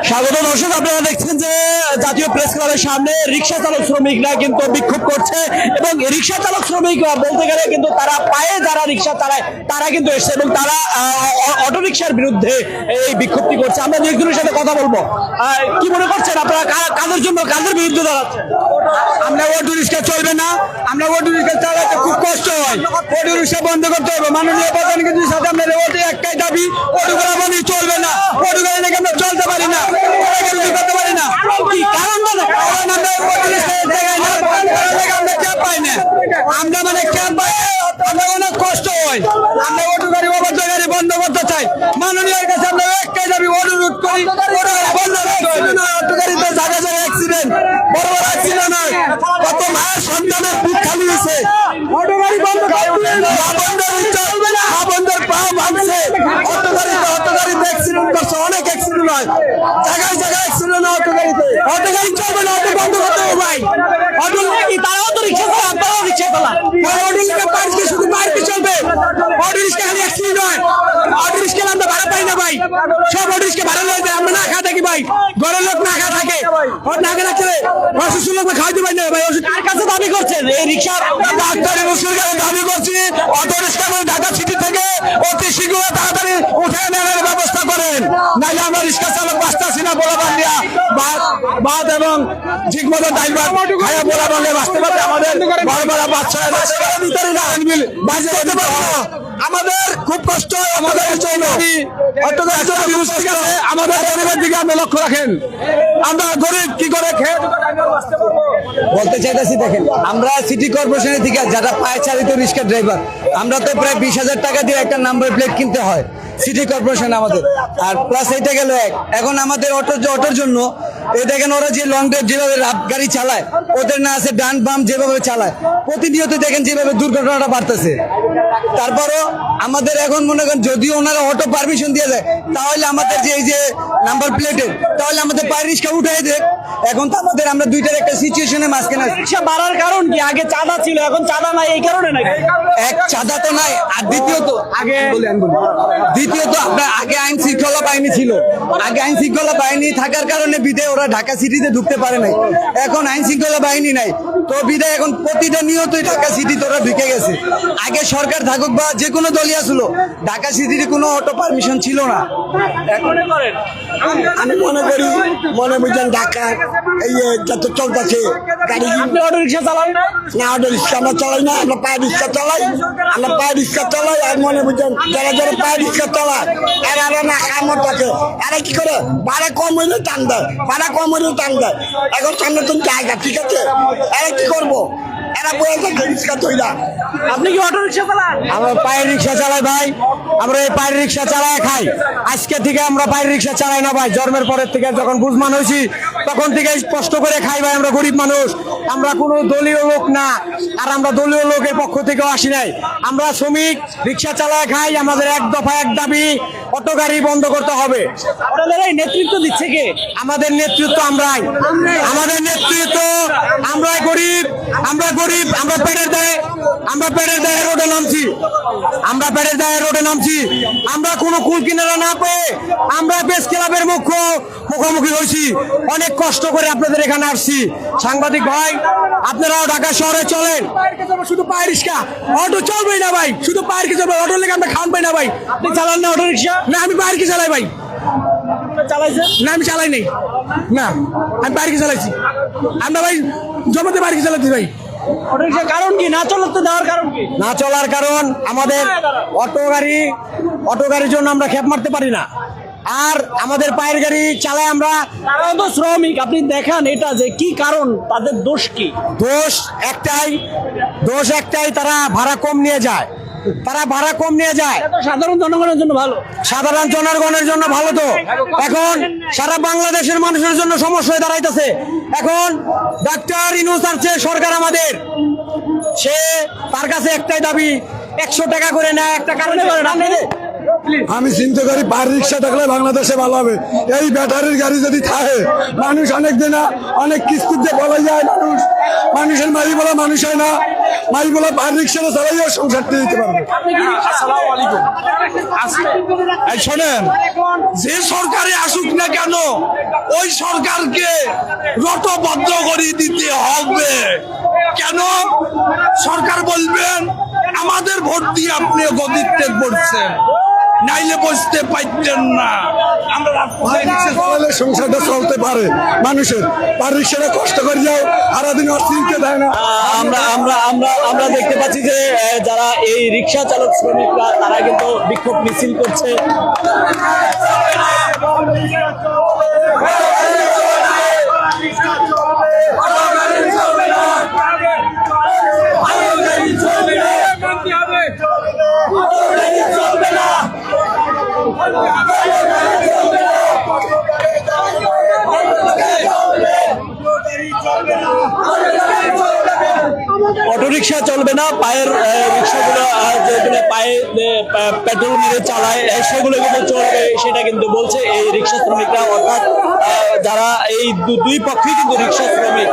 স্বাগত দর্শক, আপনারা দেখছেন যে জাতীয় প্রেস ক্লাবের সামনে রিক্সা চালক শ্রমিকরা কিন্তু বিক্ষোভ করছে এবং রিক্সা চালক শ্রমিক বলতে গেলে কিন্তু তারা পায়ে যারা রিক্সা চালায় তারা কিন্তু এসছে এবং তারা অটো রিক্সার বিরুদ্ধে এই বিক্ষোভটি করছে। আমরা দু একজনের সাথে কথা বলবো। কি মনে করছেন আপনারা, কাদের জন্য, কাদের বিরুদ্ধে দাঁড়াচ্ছেন? আমরা অটো রিক্সা চলবে না, আমরা অটো রিক্সা চালাতে খুব কষ্ট হয়, অটো রিক্সা বন্ধ করতে হবে। মাননীয় প্রধানমন্ত্রীর সাথে আমাদের ওটি একটাই দাবি, অটো করা বন্ধ চলবে না, অটো করে নাকি আমরা চলতে পারি না, করতে পারি না। কি কারণ বলে? কারণ আমরা অটো রিক্সা জায়গায় না, আমরা ক্যাব পাই না, আমরা মানে ক্যাব পাই, আমরা অনেক কষ্ট হয়। আমরা অটো গাড়ি অবৈধ গাড়ি বন্ধ করতে চাই। মাননীয়ের কাছে আমরা একটাই দাবি, অনুরোধ করি অটো গাড়ি বন্ধ করতে হবে। অটো গাড়িতে জায়গা জায়গায় অ্যাক্সিডেন্ট, বড় বড় অ্যাক্সিডেন্ট হয়, কত মায়ের সন্তানের বুক খালি হয়েছে। অটো গাড়ি বন্ধ করতে চলবে না, বন্ধের পা ভাঙছে। অটো গাড়িতে অ্যাক্সিডেন্ট করছে, অনেক অ্যাক্সিডেন্ট হয়, জায়গায় জায়গায় অ্যাক্সিডেন্ট হয়। অটো গাড়ি চলবে না, অটো বন্ধ করতে হবে ভাই। অটো কি তারাও তো রিক্সা চালান, তারাও রিক্সা চালান। অটো রিক্সা পার্কে শুধু পার্কে চলবে, অটো রিক্সা খালি অ্যাক্সিডেন্ট হয়। অটো রিক্সা আমরা ভাড়া পাই না ভাই, সব অটো রিক্সা ভাড়া লয়ে যায়, আমরা না খা থাকি ভাই, ঘরের লোক না খা থাকে, না খা থাকলে অসুস্থ লোক খাওয়াইতে পারি না ভাই। কার কাছে দাবি করছেন এই রিক্সা? ডাক্তারি মুসলিম দাবি করছি, অটো রিক্সা ঢাকা সিটি থেকে অতি শীঘ্র তাড়াতাড়ি উঠে নেওয়ার ব্যবস্থা করেন, নাইলে আমরা রিক্সা চালক বাঁচতেছি না। বলা বান্ধিয়া ভাত এবং ঠিক মতো ডাইল ভাত খাইয়া বলা বান্ধে বাঁচতে পারবে। আমাদের বড় বড় বাচ্চারা ভিতরে না বাঁচতে পারবে না, আমাদের খুব কষ্ট হয়। আমাদের আমাদের গরিবের দিকে আপনি লক্ষ্য রাখেন, আমরা গরিব কি করে খেয়ে বলতে চাইতেছি, দেখেন আমরা সিটি কর্পোরেশনের থেকে যারা পায়ে চালিত রিক্সা ড্রাইভার, আমরা তো প্রায় 20,000 টাকা দিয়ে একটা নাম্বার প্লেট কিনতে হয় সিটি কর্পোরেশন আমাদের। আর প্লাস এইটা গেল এখন আমাদের অটোর জন্য এই দেখেন ওরা যে লং ড্রাইভ যেভাবে রাত গাড়ি চালায়, ওদের না আছে ডান বাম যেভাবে চালায়, প্রতিনিয়ত দেখেন যেভাবে দুর্ঘটনাটা বাড়তেছে। তারপরও আমাদের এখন মনে করেন যদিও ওনারা অটো পারমিশন দিয়ে দেয়, তাহলে আমাদের যে এই যে নাম্বার প্লেটের, তাহলে আমাদের পায়ের রিক্সা উঠাই দেখ। এখন তো আমাদের আমরা দুইটার একটা সিচুয়েশনে মাঝখানে আছি। রিক্সা বাড়ার কারণ কি? আগে চাঁদা ছিল, এখন চাঁদা নাই, এই কারণে নাকি? এক চাঁদা তো নাই, আর দ্বিতীয়ত আপনার আগে আইন শৃঙ্খলা বাহিনী ছিল, আগে আইন শৃঙ্খলা বাহিনী থাকার কারণে বিদায় ওরা ঢাকা সিটিতে ঢুকতে পারে নাই। এখন আইন শৃঙ্খলা বাহিনী নাই, তো বিদায় এখন প্রতিটা নিয়তই ঢাকা সিটিতে ওরা ঢুকে গেছে। আগে সরকার থাকুক বা যে কোনো দলই আসলো, ঢাকা সিটিতে কোনো অটো পারমিশন ছিল না। আমি মনে করি মনে বুঝেন ঢাকা এই যত চলতেছে গাড়ি, আপনি অটো রিক্সা চালান না? না অটো রিক্সা আমরা চালাই না, আমরা পায়ে রিক্সা চালাই, আমরা পায়ে রিক্সা চালাই। আর মনে বুঝেন যারা যারা পায়ে রিক্সা চালায় এরা না কামড় থাকে, এরা কি করে ভাড়া কম হইলে টান দেয়, ভাড়া কম হইলে টান দেয়। এখন সামনে তো জায়গা ঠিক আছে, এরা কি করবো, এরা বয়ে থাকে রিক্সা তৈরা। আপনি কি অটো রিক্সা চালান? আমরা পায়ের রিক্সা চালাই ভাই, আমরা এই পায়ের রিক্সা চালায় খাই। আজকে থেকে আমরা পায়ের রিক্সা চালাই না ভাই, জন্মের পরের থেকে যখন বুঝমান হয়েছি তখন থেকে কষ্ট করে খাই ভাই। আমরা গরিব মানুষ, আমরা কোনো দলীয় লোক না, আর আমরা দলীয় লোকের পক্ষ থেকেও আসি নাই। আমরা শ্রমিক, রিক্সা চালায় খাই। আমাদের এক দফা এক দাবি, অটো গাড়ি বন্ধ করতে হবে। আপনাদের এই নেতৃত্ব দিচ্ছে কে? আমাদের নেতৃত্ব আমরাই, আমাদের নেতৃত্ব আমরাই। গরিব, আমরা গরিব, আমরা পেটের দায়ে রোডে নামছি, আমরা পেটের দায়ে রোডে নামছি। আমরা কোনো কুল কিনারা না পেয়ে আমরা প্রেস ক্লাবের মুখোমুখি হয়েছি, অনেক কষ্ট করে আপনাদের এখানে আসছি। সাংবাদিক ভাই, আপনারাও ঢাকা শহরে চলেন, শুধু পায়ের রিক্সা, অটো চলবেই না ভাই, শুধু পায়ের রিক্সা চলবে, অটো লেগে আমরা খাওয়ান পাই না ভাই। আপনি চালান না অটো রিক্সা? না, আমি পায়ের রিক্সা চালাই ভাই। চালাইছেন না, আমি চালাই নাই, না আমি পায়ের রিক্সা চালাইছি। আমরা ভাই জমাতে পায়ের রিক্সা চালাচ্ছি ভাই। অটো রিক্সার কারণ কি? না চলাতে দেওয়ার কারণ কি? না চলার কারণ আমাদের অটো গাড়ির জন্য আমরা খেপ মারতে পারি না, আর আমাদের পায়ের গাড়ি চালায় আমরা। তারাও তো শ্রমিক, আপনি দেখান এটা যে কি কারণ, তাদের দোষ কি? দোষ একটাই, তারা ভাড়া কম নিয়ে যায়। এটা তো সাধারণ জনগণের জন্য ভালো। সাধারণ জনগণের জন্য ভালো, তো এখন সারা বাংলাদেশের মানুষের জন্য সমস্যা হয়ে দাঁড়াইতেছে। এখন ডাক্তার ইউনূস আসছে সরকার আমাদের, সে তার কাছে একটাই দাবি, 100 টাকা করে নেয় একটা কারণে। আমি চিন্তা করি পায়ের রিক্সা থাকলে বাংলাদেশে ভালো হবে। এই ব্যাটারির গাড়ি যদি থাকে, মানুষ অনেক দিন অনেক কিস্তিতে বলা যায়, মানুষের মারি বলা মানুষ হয় না, মারি বলা পায়ের রিক্সাটা চালাইও সংসারটা দিতে পারবে। শোনেন, যে সরকারে আসুক না কেন, ওই সরকারকে রটবদ্ধ করে দিতে হবে। কেন সরকার বলবেন আমাদের ভোট দিয়ে আপনি গদিত্বে পড়ছেন, নাইলে বসতে পারতেন না। আমরা রিক্সা চালালে সংসারটা চলতে পারে মানুষের, আর রিক্সাটা কষ্ট করে যাও সারাদিন অর্থনীতি দেয় না। আমরা আমরা আমরা আমরা দেখতে পাচ্ছি যে যারা এই রিক্সা চালক শ্রমিকরা তারা কিন্তু বিক্ষোভ মিছিল করছে। অটোরিকশা চলবে না, পায়ের রিক্সাগুলো যেগুলো পায়ে পেট্রোল মেরে চালায় সেগুলো কিন্তু চলবে, সেটা কিন্তু বলছে এই রিক্সা শ্রমিকরা। অর্থাৎ যারা এই দুই পক্ষই কিন্তু রিক্সা শ্রমিক।